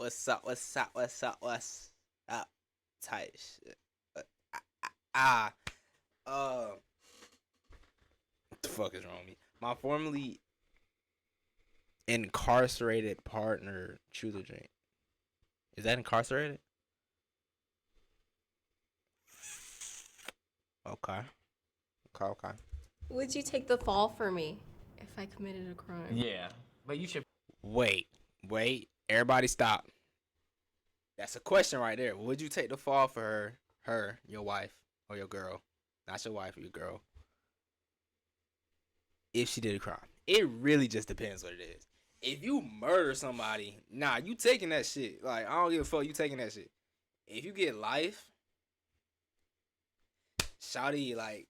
What's up? What's up? What's up? What's up? Type shit. Ah, what the fuck is wrong with me? My formerly incarcerated partner chew the drink. Is that incarcerated? Okay. Okay. Would you take the fall for me if I committed a crime? Yeah, but you should. Wait. Everybody stop. That's a question right there. Would you take the fall for her, your wife, or your girl? Not your wife or your girl. If she did a crime. It really just depends what it is. If you murder somebody, nah, you taking that shit. Like, I don't give a fuck, you taking that shit. If you get life, shawty, like,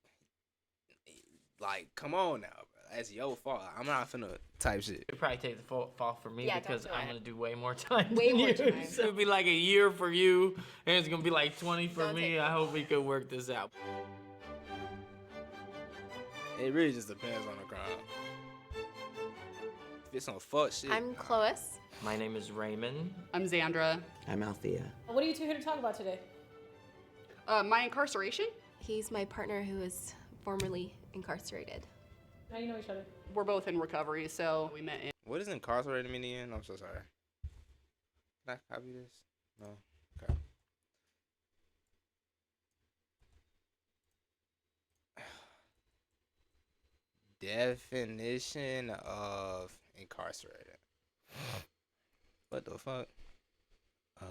come on now, bro. That's your fault. I'm not finna type shit. You'd probably take the fall for me Yeah, because don't do I'm it. gonna do way more time. Way than more you. time. So it'd be like a year for you, and it's gonna be like 20 for Don't me. take I the hope fall. we could work this out. It really just depends on the crime. If it's some fuck shit. I'm Chlois. My name is Raymond. I'm Xandra. I'm Althea. What are you two here to talk about today? My incarceration? He's my partner who is formerly incarcerated. How do you know each other? We're both in recovery, so we met in. What does incarcerated mean again? I'm so sorry. Can I copy this? No. Okay. Definition of incarcerated. What the fuck? Oh.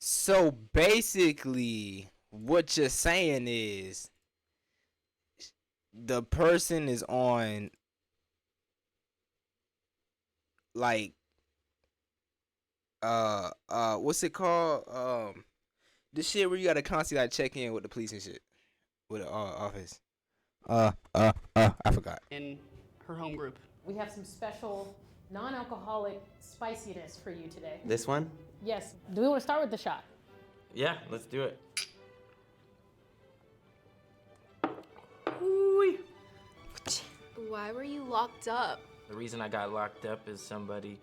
So basically, what you're saying is the person is on like what's it called? This shit where you gotta constantly like check in with the police and shit. With the office. I forgot. In her home group. We have some special non-alcoholic spiciness for you today. This one? Yes. Do we want to start with the shot? Yeah, let's do it. Why were you locked up? The reason I got locked up is somebody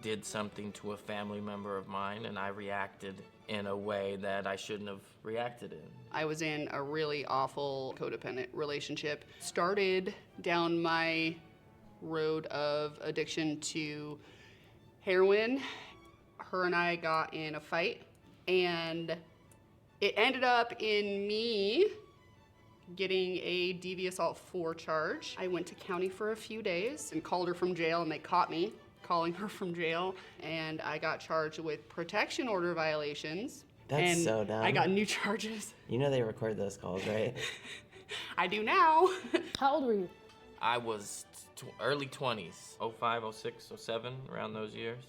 did something to a family member of mine, and I reacted in a way that I shouldn't have reacted in. I was in a really awful codependent relationship. Started down my road of addiction to heroin. Her and I got in a fight, and it ended up in me getting a DV assault 4 charge. I went to county for a few days and called her from jail, and they caught me calling her from jail, and I got charged with protection order violations. That's and so dumb. I got new charges. You know they record those calls, right? I do now. How old were you? I was early 20s, 05, 06, 07, around those years.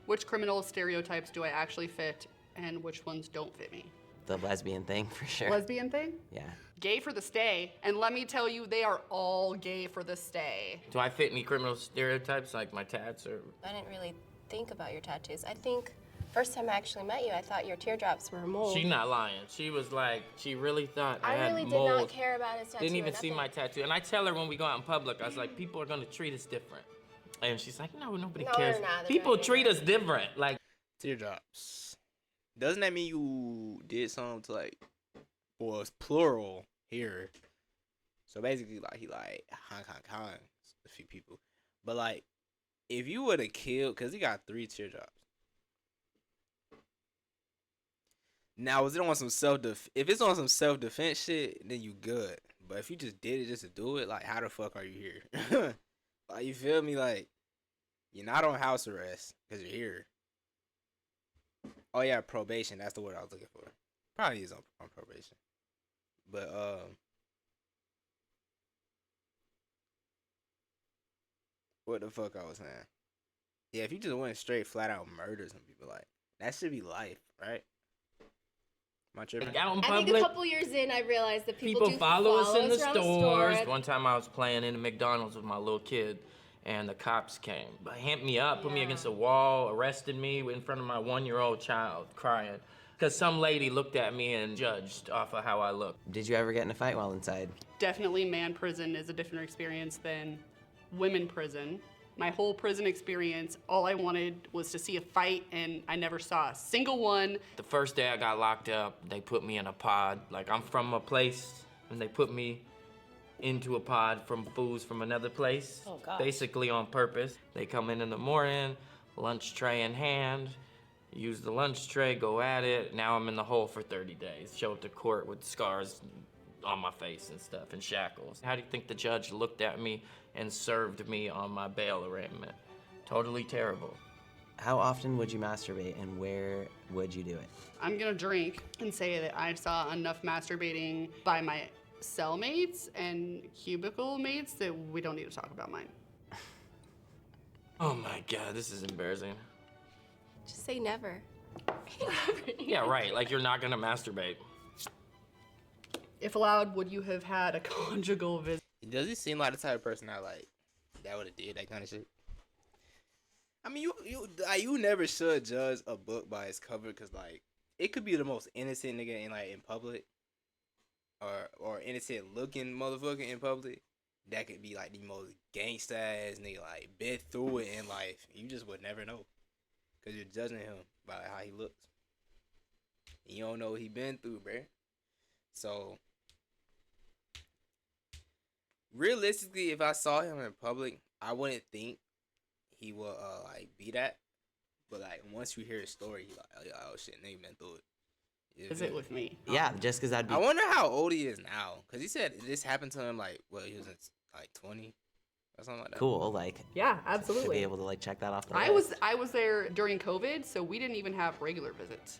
Which criminal stereotypes do I actually fit, and which ones don't fit me? The lesbian thing, for sure. Lesbian thing? Yeah. Gay for the stay, and let me tell you, they are all gay for the stay. Do I fit any criminal stereotypes like my tats or? I didn't really think about your tattoos. I think first time I actually met you, I thought your teardrops were mold. She's not lying. She was like, she really thought I I had really did mold. not care about his tattoo. Didn't even or see nothing. my tattoo. And I tell her when we go out in public, I was like, people are gonna treat us different. And she's like, no, nobody No, cares. they're not. They're People gonna be treat us different. different. Like, Teardrops. Doesn't that mean you did something to like, well, it's plural here. So basically, like he like honk a few people, but like if you would have killed, cause he got 3 teardrops. Now, was it on some if it's on some self defense shit, then you good. But if you just did it just to do it, like how the fuck are you here? Like you feel me? Like you're not on house arrest because you're here. Oh yeah, probation. That's the word I was looking for. Probably is on probation. But what the fuck I was saying? Yeah, if you just went straight flat out murder some people, like that should be life, right? Am I tripping? out in I public, think a couple years in, I realized that people do follow us in the around stores. store. One time I was playing in the McDonald's with my little kid, and the cops came, but hamped me up, put me Yeah. against a wall, arrested me in front of my 1-year-old child, crying. Because some lady looked at me and judged off of how I look. Did you ever get in a fight while inside? Definitely man prison is a different experience than women prison. My whole prison experience, all I wanted was to see a fight, and I never saw a single one. The first day I got locked up, they put me in a pod. Like, I'm from a place, and they put me into a pod from fools from another place. Oh, gosh. Basically on purpose. They come in the morning, lunch tray in hand, use the lunch tray, go at it. Now I'm in the hole for 30 days. Show up to court with scars on my face and stuff and shackles. How do you think the judge looked at me and served me on my bail arraignment? Totally terrible. How often would you masturbate and where would you do it? I'm gonna drink and say that I saw enough masturbating by my cellmates and cubicle mates that we don't need to talk about mine. Oh my God, this is embarrassing. Just say never. Yeah, right, like you're not gonna masturbate. If allowed, would you have had a conjugal visit? Does he seem like the type of person that would have did that kind of shit? I mean, you never should judge a book by its cover, cause like it could be the most innocent nigga in public, or innocent looking motherfucker in public. That could be like the most gangsta ass nigga, like been through it in life. You just would never know, cause you're judging him by how he looks. You don't know what he been through, bruh. So realistically, if I saw him in public, I wouldn't think he would like be that. But like once you hear his story, you like, oh shit, nigga been through it. Is it with me? Yeah, just because that'd be. I wonder how old he is now, cause he said this happened to him like he was in, like 20 or something like that. Cool, like Yeah, to be absolutely. able to like check that off the I list. was there during COVID, so we didn't even have regular visits.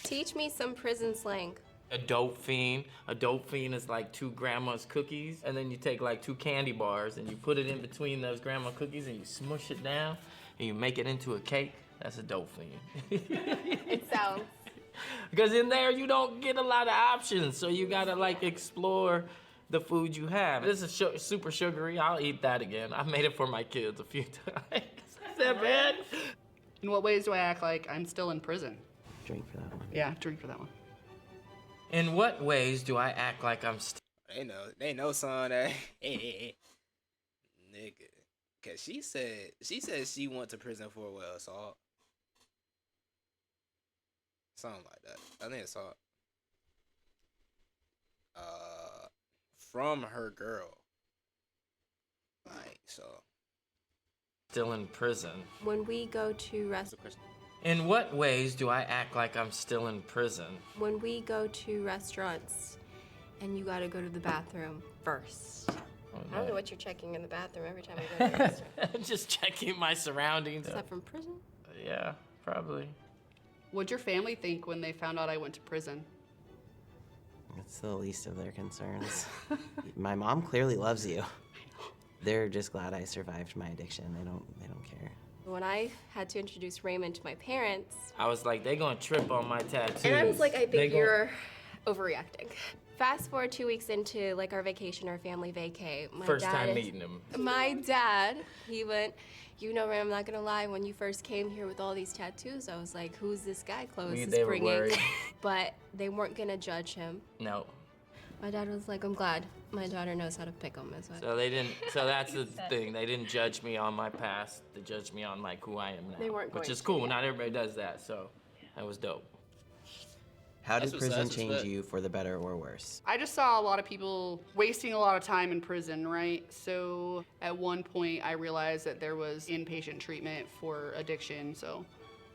Teach me some prison slang. A dope fiend. A dope fiend is like 2 grandma's cookies, and then you take like 2 candy bars and you put it in between those grandma cookies and you smush it down and you make it into a cake. That's a dope fiend. It sounds. Because in there you don't get a lot of options, so you gotta like explore the food you have. This is super sugary. I'll eat that again. I've made it for my kids a few times. Is that bad? In what ways do I act like I'm still in prison? Drink for that one. Yeah, drink for that one. In what ways do I act like I'm They know son that nigga. Cause she said she went to prison for assault. Something like that. I think assault. From her girl. Like, so. still in prison? When we go to In what ways do I act like I'm still in prison? when we go to restaurants and you gotta go to the bathroom first. I don't know what you're checking in the bathroom every time we go to the restaurant. Just checking my surroundings. Is that from prison? Yeah, probably. What'd your family think when they found out I went to prison? It's the least of their concerns. My mom clearly loves you. They're just glad I survived my addiction. They don't care. When I had to introduce Raymond to my parents, I was like, they gonna trip on my tattoos. and I was like, I They think gon- you're overreacting. Fast forward 2 weeks into like our vacation, our family vacay. First time meeting him. My dad, he went, you know, Ram, I'm not gonna lie, when you first came here with all these tattoos, I was like, who's this guy Chloe is They were bringing? worried. But they weren't gonna judge him. No. My dad was like, I'm glad my daughter knows how to pick them as well. So they didn't. So that's the thing. They didn't judge me on my past. They judged me on like who I am now. They weren't which going is to, cool. yeah. Not everybody does that. So that was dope. How That's did what's- prison that's what's change up. you for the better or worse? I just saw a lot of people wasting a lot of time in prison, right? So at one point I realized that there was inpatient treatment for addiction. So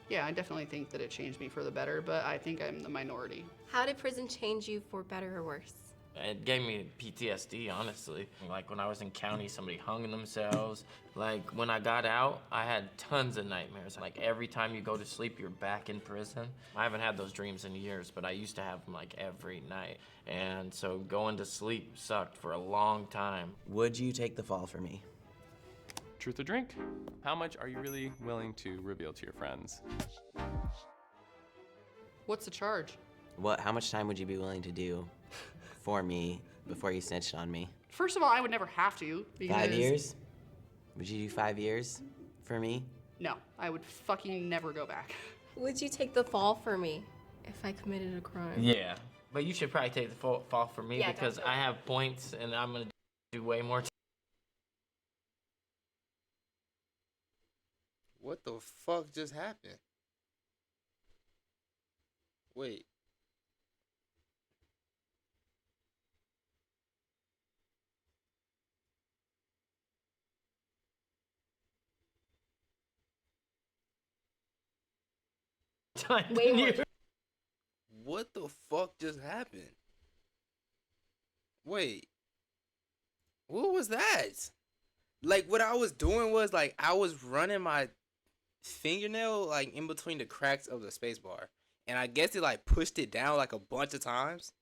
yeah, I definitely think that it changed me for the better, but I think I'm the minority. How did prison change you for better or worse? It gave me PTSD, honestly. Like when I was in county, somebody hung themselves. Like when I got out, I had tons of nightmares. Like every time you go to sleep, you're back in prison. I haven't had those dreams in years, but I used to have them like every night. And so going to sleep sucked for a long time. Would you take the fall for me? Truth or drink? How much are you really willing to reveal to your friends? What's the charge? How much time would you be willing to do for me before you snitched on me? First of all, I would never have to because 5 years? Would you do 5 years for me? No, I would fucking never go back. Would you take the fall for me? If I committed a crime. Yeah. But you should probably take the fall for me Yeah, because don't do I it. have points and I'm gonna do way more. What the fuck just happened? Wait. time Way than more you. time. What the fuck just happened? Wait. What was that? Like what I was doing was like I was running my fingernail like in between the cracks of the space bar. And I guess it like pushed it down like a bunch of times,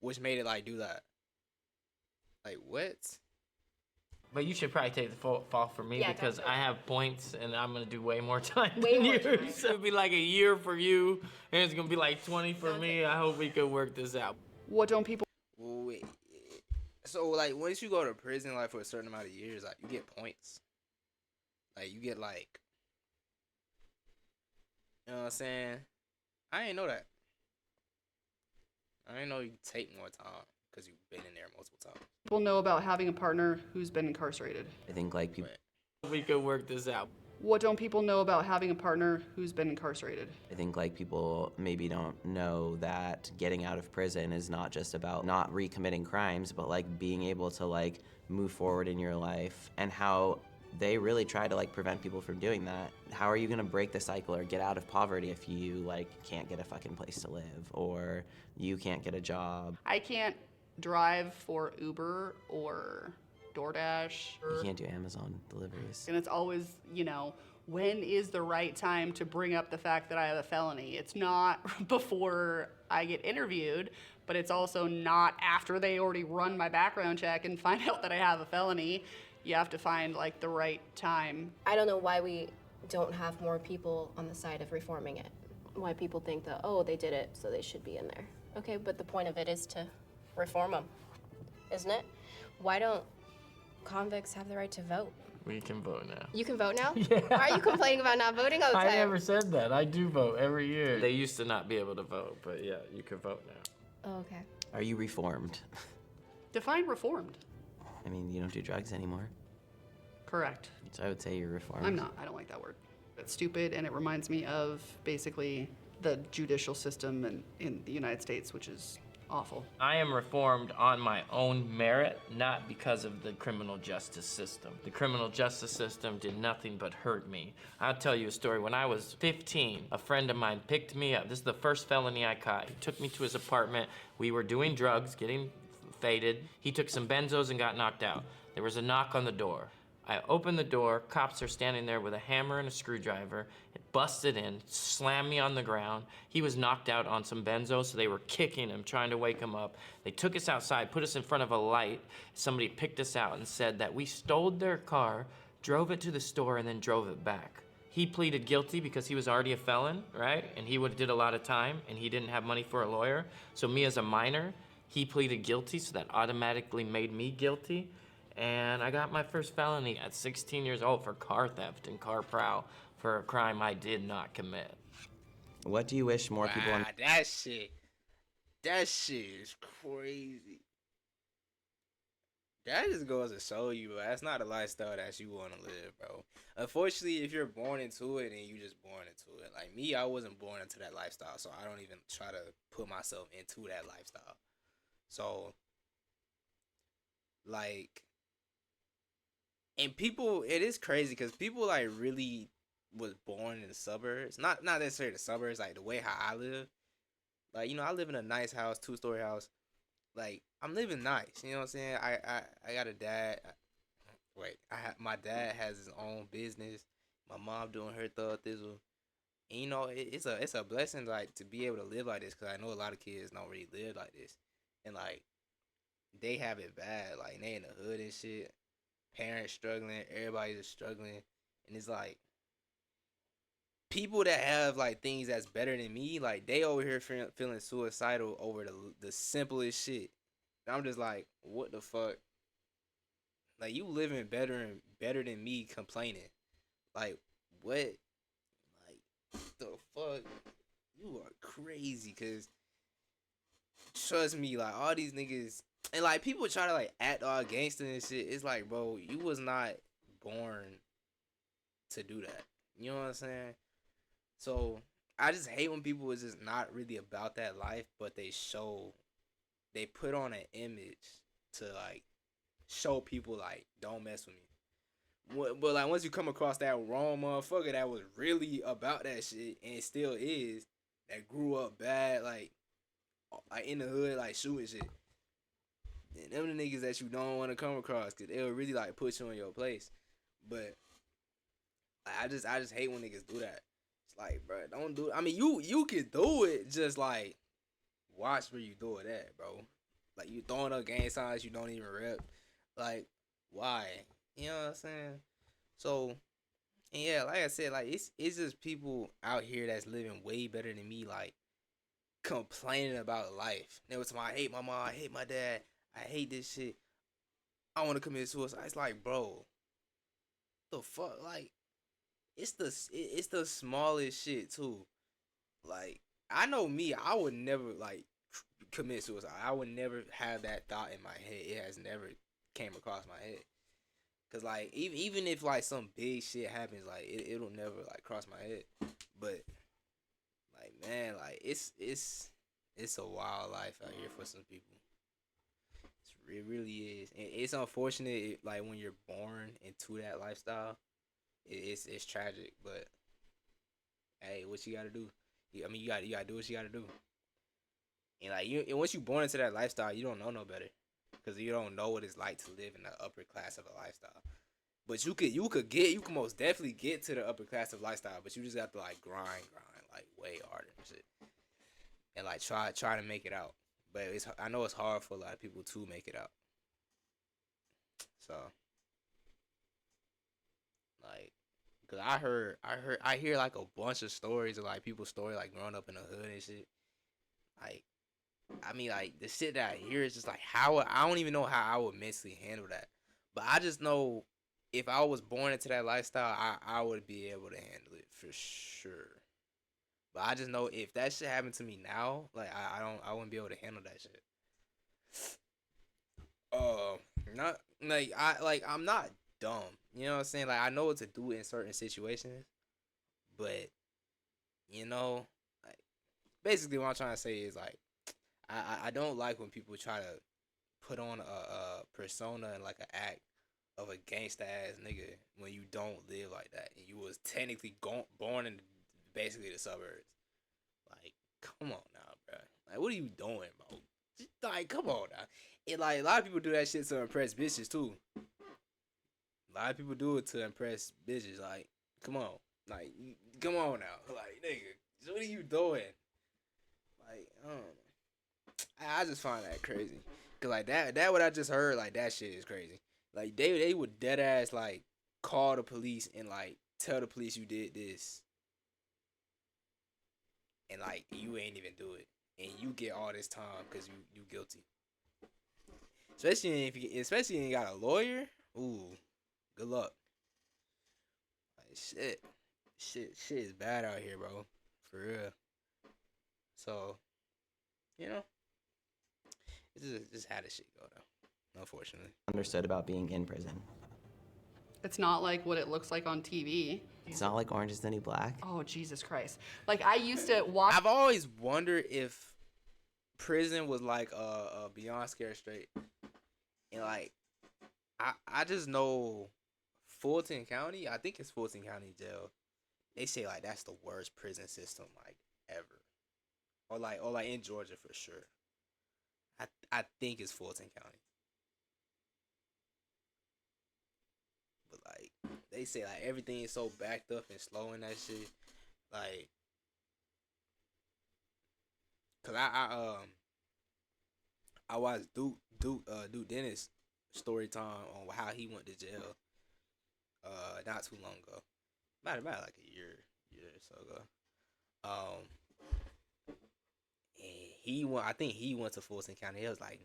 which made it like do that. Like what? But you should probably take the fall for me Yeah, because don't do I it. have points and I'm gonna do way more time Way than more you. time. So it'll be like a year for you, and it's gonna be like 20 for Don't me. do it. I hope we could work this out. What don't people Wait. So like once you go to prison like for a certain amount of years, like you get points. Like you get like, you know what I'm saying? I ain't know that. I didn't know you take more time because you've been in there multiple times. know about having a partner who's been incarcerated? I think like people. We could work this out. What don't people know about having a partner who's been incarcerated? I think like people maybe don't know that getting out of prison is not just about not recommitting crimes, but like being able to like move forward in your life, and how they really try to like prevent people from doing that. How are you gonna break the cycle or get out of poverty if you like can't get a fucking place to live or you can't get a job? I can't drive for Uber or DoorDash. You can't do Amazon deliveries. And it's always, when is the right time to bring up the fact that I have a felony? It's not before I get interviewed, but it's also not after they already run my background check and find out that I have a felony. You have to find like the right time. I don't know why we don't have more people on the side of reforming it. Why people think that, oh, they did it, so they should be in there. Okay, but the point of it is to reform them, isn't it? Why don't convicts have the right to vote? We can vote now. You can vote now? Yeah. Why are you complaining about not voting all the time? I never said that. I do vote every year. They used to not be able to vote, but yeah, you can vote now. Oh, okay. Are you reformed? Define reformed. I mean, you don't do drugs anymore. Correct. So I would say you're reformed. I'm not. I don't like that word. It's stupid, and it reminds me of basically the judicial system in the United States, which is awful. I am reformed on my own merit, not because of the criminal justice system. The criminal justice system did nothing but hurt me. I'll tell you a story. When I was 15, a friend of mine picked me up. This is the first felony I caught. He took me to his apartment. We were doing drugs, getting faded. He took some benzos and got knocked out. There was a knock on the door. I opened the door, cops are standing there with a hammer and a screwdriver. It busted in, slammed me on the ground. He was knocked out on some benzos, so they were kicking him, trying to wake him up. They took us outside, put us in front of a light. Somebody picked us out and said that we stole their car, drove it to the store, and then drove it back. He pleaded guilty because he was already a felon, right? And he would have did a lot of time, and he didn't have money for a lawyer. So me as a minor, he pleaded guilty, so that automatically made me guilty. And I got my first felony at 16 years old for car theft and car prowl for a crime I did not commit. What do you wish more people Wow, that shit is crazy. That just goes to show you, bro, that's not a lifestyle that you want to live, bro. Unfortunately, if you're born into it, then you just born into it. Like me, I wasn't born into that lifestyle, so I don't even try to put myself into that lifestyle. So, like, and people, it is crazy because people like really was born in the suburbs. Not necessarily the suburbs, like the way how I live. Like, I live in a nice house, 2-story house. Like, I'm living nice, you know what I'm saying? I got a dad. My dad has his own business. My mom doing her thizzle. And it's a blessing like to be able to live like this, because I know a lot of kids don't really live like this. And like they have it bad. Like they in the hood and shit. Parents struggling, everybody's just struggling. And it's like people that have like things that's better than me, like they over here feeling suicidal over the simplest shit. And I'm just like, what the fuck? Like you living better than me complaining. Like what? Like the fuck? you are crazy. Cause trust me, like all these niggas and like people try to like act all gangster and shit. It's like, bro, you was not born to do that. You know what I'm saying? So I just hate when people is just not really about that life, but they put on an image to like show people like don't mess with me. But like once you come across that wrong motherfucker that was really about that shit and still is, that grew up bad, like in the hood, like shooting shit. And them the niggas that you don't want to come across, cause they'll really like put you in your place. But like, I just hate when niggas do that. It's like, bro, don't do it. I mean, you can do it, just like watch where you do it at, bro. Like you throwing up gang signs you don't even rep. Like, why? You know what I'm saying? So, and yeah, like I said, like it's just people out here that's living way better than me, like complaining about life. They was I hate my mom, I hate my dad, I hate this shit. I want to commit suicide. It's like, bro, the fuck, like it's the smallest shit too. Like I know me, I would never like commit suicide. I would never have that thought in my head. It has never came across my head. Cause like even if like some big shit happens, like it'll never like cross my head. But like man, like it's a wild life out here for some people. It really is, and it's unfortunate. Like when you're born into that lifestyle, it's tragic. But hey, what you gotta do? I mean, you gotta do what you gotta do. And like and once you born into that lifestyle, you don't know no better, because you don't know what it's like to live in the upper class of a lifestyle. But you can most definitely get to the upper class of lifestyle, but you just have to like grind like way harder and shit, and like try to make it out. But I know it's hard for a lot of people to make it out. So like, cause I hear like a bunch of stories of like people's story like growing up in the hood and shit. Like, I mean, like the shit that I hear is just like I don't even know how I would mentally handle that. But I just know if I was born into that lifestyle, I would be able to handle it for sure. But I just know if that shit happened to me now, like I wouldn't be able to handle that shit. Uh, not I'm not dumb. You know what I'm saying? Like I know what to do in certain situations, but you know, like basically what I'm trying to say is like I don't like when people try to put on a persona and like an act of a gangsta ass nigga when you don't live like that and you was technically born in basically the suburbs. Like, come on now, bro. Like, what are you doing, bro? Just, like, come on now. And like a lot of people do that shit to impress bitches too. A lot of people do it to impress bitches. Like, come on, like, come on now, like, nigga, what are you doing? Like, I don't know. I just find that crazy. Cause like that what I just heard, like that shit is crazy. Like they would dead ass like call the police and like tell the police you did this, and like you ain't even do it, and you get all this time because you guilty. Especially if you got a lawyer. Ooh, good luck. Like shit is bad out here, bro. For real. So, you know, just how this shit go though. Unfortunately. Understood about being in prison. It's not like what it looks like on TV. It's not like Orange is the New Black. Oh, Jesus Christ. Like, I used to watch. I've always wondered if prison was like Beyond Scare Straight. And like I just know Fulton County, I think it's Fulton County Jail. They say like that's the worst prison system like ever. Or like in Georgia for sure. I think it's Fulton County. But like they say like everything is so backed up and slow in that shit. Like cause I watched Duke Dennis story time on how he went to jail not too long ago. About like a year or so ago. And I think he went to Fulton County. He was like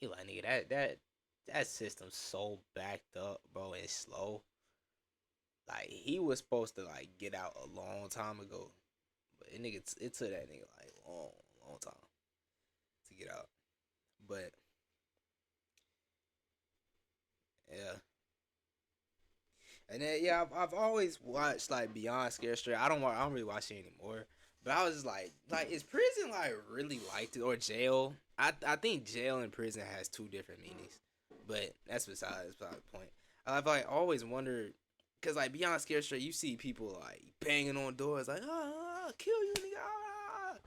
nigga that system's so backed up, bro, and slow. Like he was supposed to like get out a long time ago. But it took that nigga like long time to get out. But yeah. And then yeah, I've always watched like Beyond Scare Straight. I don't really watch it anymore. But I was just like is prison like really like it or jail? I think jail and prison has two different meanings. But that's beside the point. I've like always wondered, cause like Beyond Scare Straight, you see people like banging on doors like kill you nigga.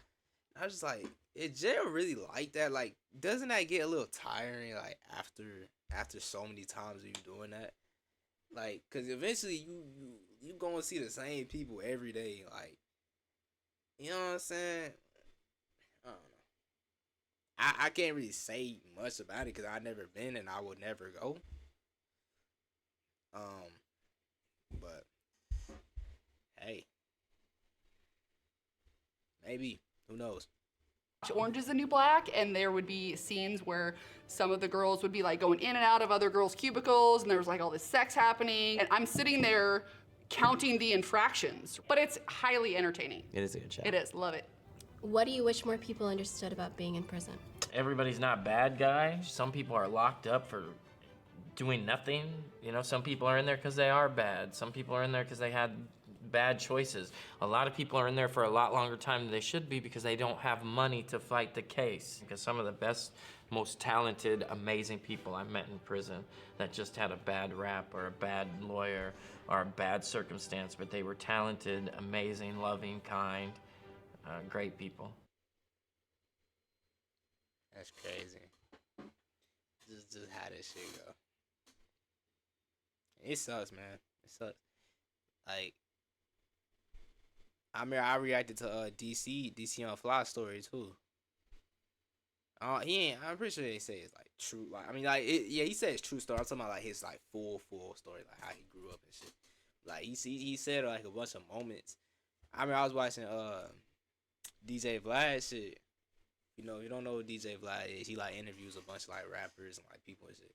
I was just like, is jail really like that? Like, doesn't that get a little tiring like after so many times of you doing that? Like, cause eventually you gonna see the same people every day. Like, you know what I'm saying? I don't know. I can't really say much about it because I've never been and I would never go. But hey, maybe, who knows? Orange is the New Black, and there would be scenes where some of the girls would be like going in and out of other girls' cubicles, and there was like all this sex happening, and I'm sitting there counting the infractions, but it's highly entertaining. It is a good show. It is, love it. What do you wish more people understood about being in prison? Everybody's not bad guys. Some people are locked up for doing nothing. You know, some people are in there because they are bad. Some people are in there because they had bad choices. A lot of people are in there for a lot longer time than they should be because they don't have money to fight the case. Because some of the best, most talented, amazing people I met in prison that just had a bad rap or a bad lawyer or a bad circumstance, but they were talented, amazing, loving, kind, great people. That's crazy. Just how this shit go. It sucks, man. It sucks. Like, I mean, I reacted to DC on Fly story too. I'm pretty sure they say it's like true. Like, I mean, like, yeah, he said it's true story. I'm talking about like his like full story, like how he grew up and shit. Like he said like a bunch of moments. I mean, I was watching DJ Vlad shit. You know, if you don't know who DJ Vlad is, he like interviews a bunch of like rappers and like people and shit.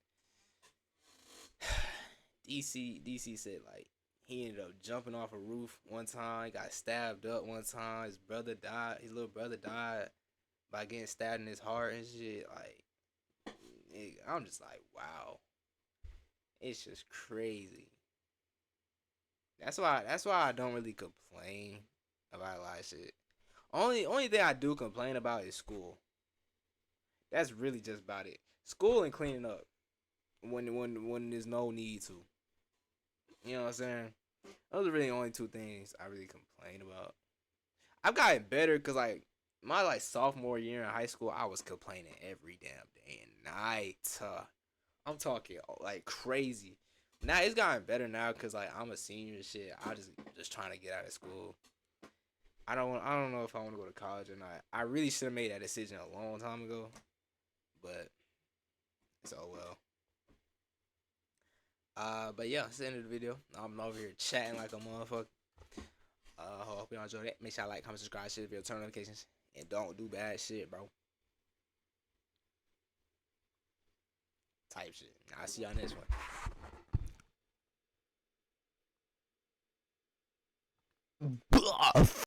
DC said like he ended up jumping off a roof one time, got stabbed up one time, his little brother died by getting stabbed in his heart and shit. Like, I'm just like, wow. It's just crazy. That's why I don't really complain about a lot of shit. Only thing I do complain about is school. That's really just about it. School and cleaning up when there's no need to. You know what I'm saying? Those are really the only two things I really complain about. I've gotten better because like my like sophomore year in high school, I was complaining every damn day and night. I'm talking like crazy. Now it's gotten better now because like I'm a senior and shit. I just trying to get out of school. I don't know if I want to go to college or not. I really should have made that decision a long time ago, but it's oh well. But yeah, that's the end of the video. I'm over here chatting like a motherfucker. Hope y'all enjoyed it. Make sure y'all like, comment, subscribe, share the video, turn on notifications, and don't do bad shit, bro. Type shit. I'll see y'all next one.